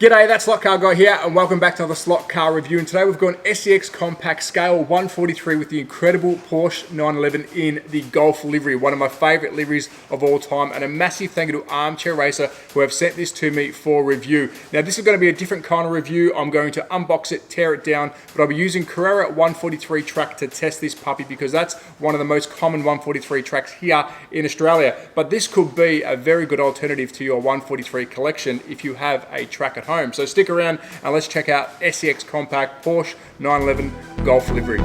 G'day, that's Slot Car Guy here, and welcome back to another slot car review. And today we've got an SEX Compact Scale 143 with the incredible Porsche 911 in the Golf livery, one of my favourite liveries of all time. And a massive thank you to Armchair Racer who have sent this to me for review. Now this is going to be a different kind of review. I'm going to unbox it, tear it down, but I'll be using Carrera 143 track to test this puppy because that's one of the most common 143 tracks here in Australia. But this could be a very good alternative to your 143 collection if you have a track at home. So stick around and let's check out SEX Compact Porsche 911 Golf livery.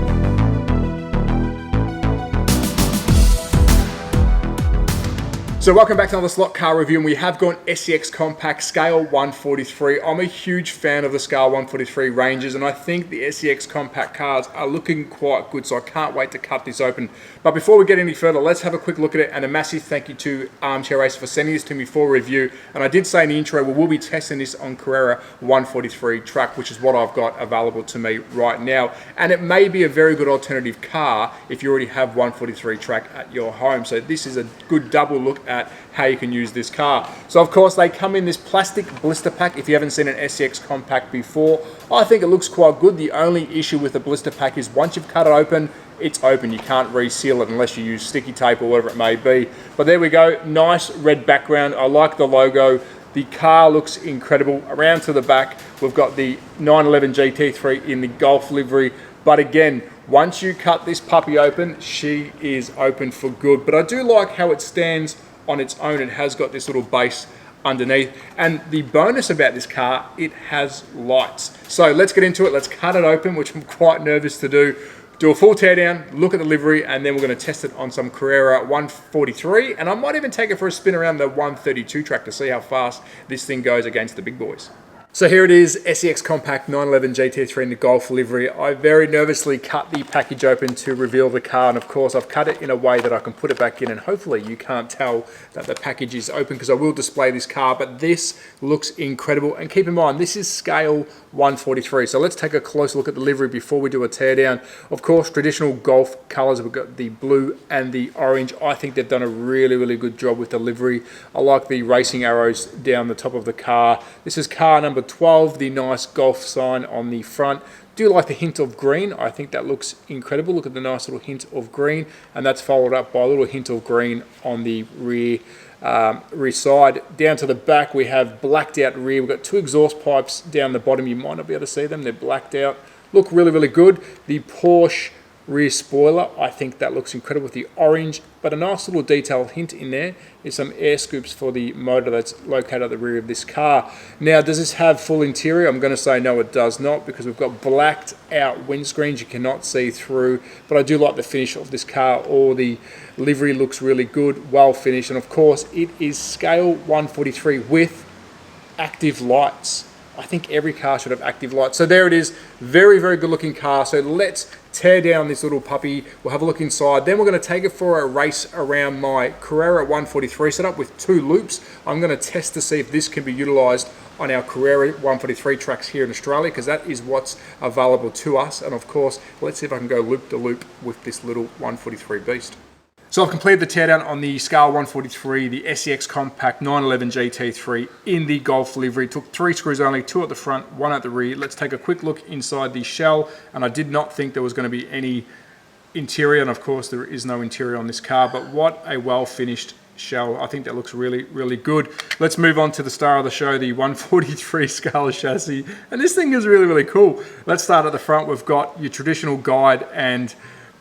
So welcome back to another slot car review, and we have gone SEX Compact Scale 143. I'm a huge fan of the Scale 143 ranges, and I think the SEX Compact cars are looking quite good, so I can't wait to cut this open. But before we get any further, let's have a quick look at it, and a massive thank you to Armchair Racer for sending this to me for review. And I did say in the intro, we will be testing this on Carrera 143 track, which is what I've got available to me right now. And it may be a very good alternative car if you already have 143 track at your home. So this is a good double look at how you can use this car. So of course they come in this plastic blister pack. If you haven't seen an SEX Compact before, I think it looks quite good. The only issue with the blister pack is once you've cut it open, it's open. You can't reseal it unless you use sticky tape or whatever it may be. But there we go, nice red background. I like the logo. The car looks incredible. Around to the back, we've got the 911 GT3 in the Golf livery. But again, once you cut this puppy open, she is open for good. But I do like how it stands on its own. It has got this little base underneath, and the bonus about this car, it has lights. So let's get into it. Let's cut it open, which I'm quite nervous to do a full teardown, look at the livery, and then we're going to test it on some Carrera 143, and I might even take it for a spin around the 132 track to see how fast this thing goes against the big boys. So here it is, SEX Compact 911 GT3 in the Golf livery. I very nervously cut the package open to reveal the car, and of course I've cut it in a way that I can put it back in, and hopefully you can't tell that the package is open because I will display this car, but this looks incredible. And keep in mind, this is Scale 143. So let's take a close look at the livery before we do a teardown. Of course, traditional Golf colours, we've got the blue and the orange. I think they've done a really good job with the livery. I like the racing arrows down the top of the car. This is car number 12, the nice Golf sign on the front. Do like the hint of green. I think that looks incredible. Look at the nice little hint of green, and that's followed up by a little hint of green on the rear side. Down to the back, we have blacked out rear. We've got two exhaust pipes down the bottom. You might not be able to see them. They're blacked out. Look really good. The Porsche rear spoiler, I think that looks incredible with the orange, but a nice little detailed hint in there is some air scoops for the motor that's located at the rear of this car. Now, does this have full interior? I'm going to say no, it does not, because we've got blacked out windscreens you cannot see through, but I do like the finish of this car. Or the livery looks really good, well finished, and of course it is Scale 143 with active lights. I think every car should have active lights. So there it is, very good looking car. So let's tear down this little puppy. We'll have a look inside. Then we're going to take it for a race around my Carrera 143 setup with two loops. I'm going to test to see if this can be utilized on our Carrera 143 tracks here in Australia, because that is what's available to us. And of course, let's see if I can go loop to loop with this little 143 beast. So I've completed the teardown on the Scale 143, the SEX Compact 911 GT3 in the Golf livery. It took 3 screws only, 2 at the front, 1 at the rear. Let's take a quick look inside the shell, and I did not think there was going to be any interior, and of course there is no interior on this car, but what a well finished shell. I think that looks really good. Let's move on to the star of the show, the 143 scale chassis, and this thing is really cool. Let's start at the front. We've got your traditional guide and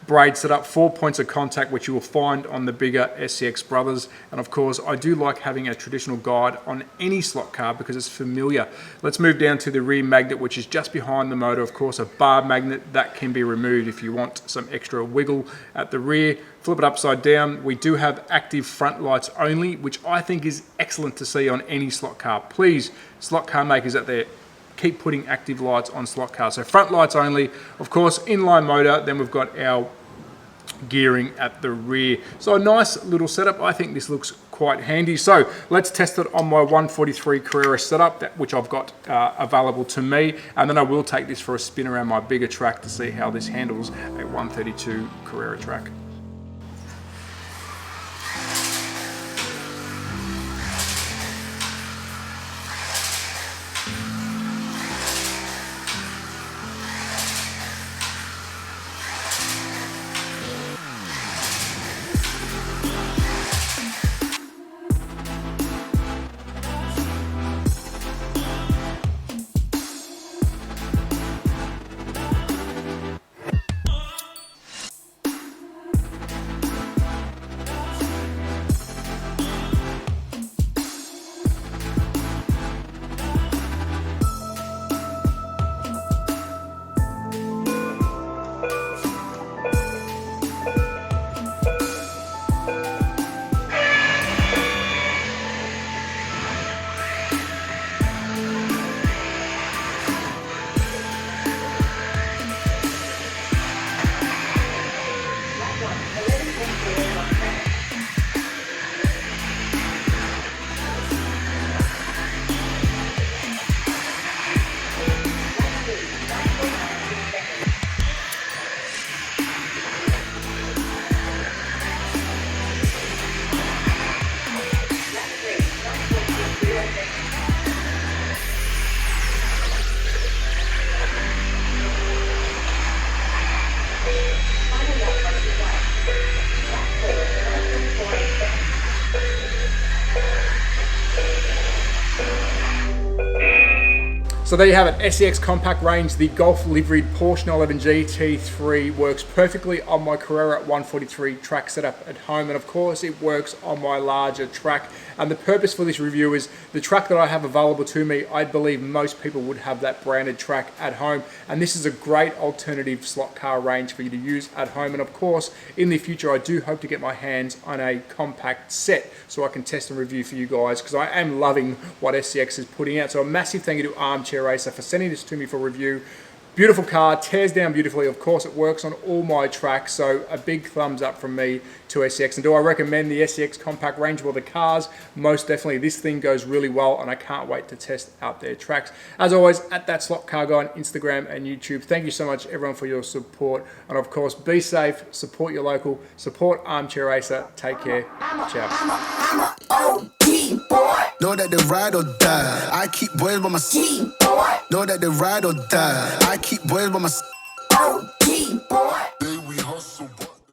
braid set up, 4 points of contact, which you will find on the bigger SCX brothers. And of course, I do like having a traditional guide on any slot car because it's familiar. Let's move down to the rear magnet, which is just behind the motor. Of course, a bar magnet that can be removed if you want some extra wiggle at the rear. Flip it upside down. We do have active front lights only, which I think is excellent to see on any slot car. Please, slot car makers out there, keep putting active lights on slot cars. So front lights only. Of course, inline motor. Then we've got our gearing at the rear. So a nice little setup. I think this looks quite handy. So let's test it on my 143 Carrera setup, which I've got available to me. And then I will take this for a spin around my bigger track to see how this handles a 132 Carrera track. So there you have it, SEX compact range. The Golf liveried Porsche 911 GT3 works perfectly on my Carrera 143 track setup at home, and of course it works on my larger track. And the purpose for this review is the track that I have available to me, I believe most people would have that branded track at home, and this is a great alternative slot car range for you to use at home. And of course in the future I do hope to get my hands on a compact set so I can test and review for you guys, because I am loving what SEX is putting out. So a massive thank you to Armchair Racer for sending this to me for review. Beautiful car, tears down beautifully. Of course, it works on all my tracks, so a big thumbs up from me to SEX. And do I recommend the SEX compact range? Well, the cars, most definitely. This thing goes really well, and I can't wait to test out their tracks. As always, at That Slot Car Guy on Instagram and YouTube. Thank you so much, everyone, for your support. And of course, be safe, support your local, support Armchair Racer. Take care. Ciao. Know that they ride or die. I keep boys by my side. Know that they ride or die. I keep boys by my side.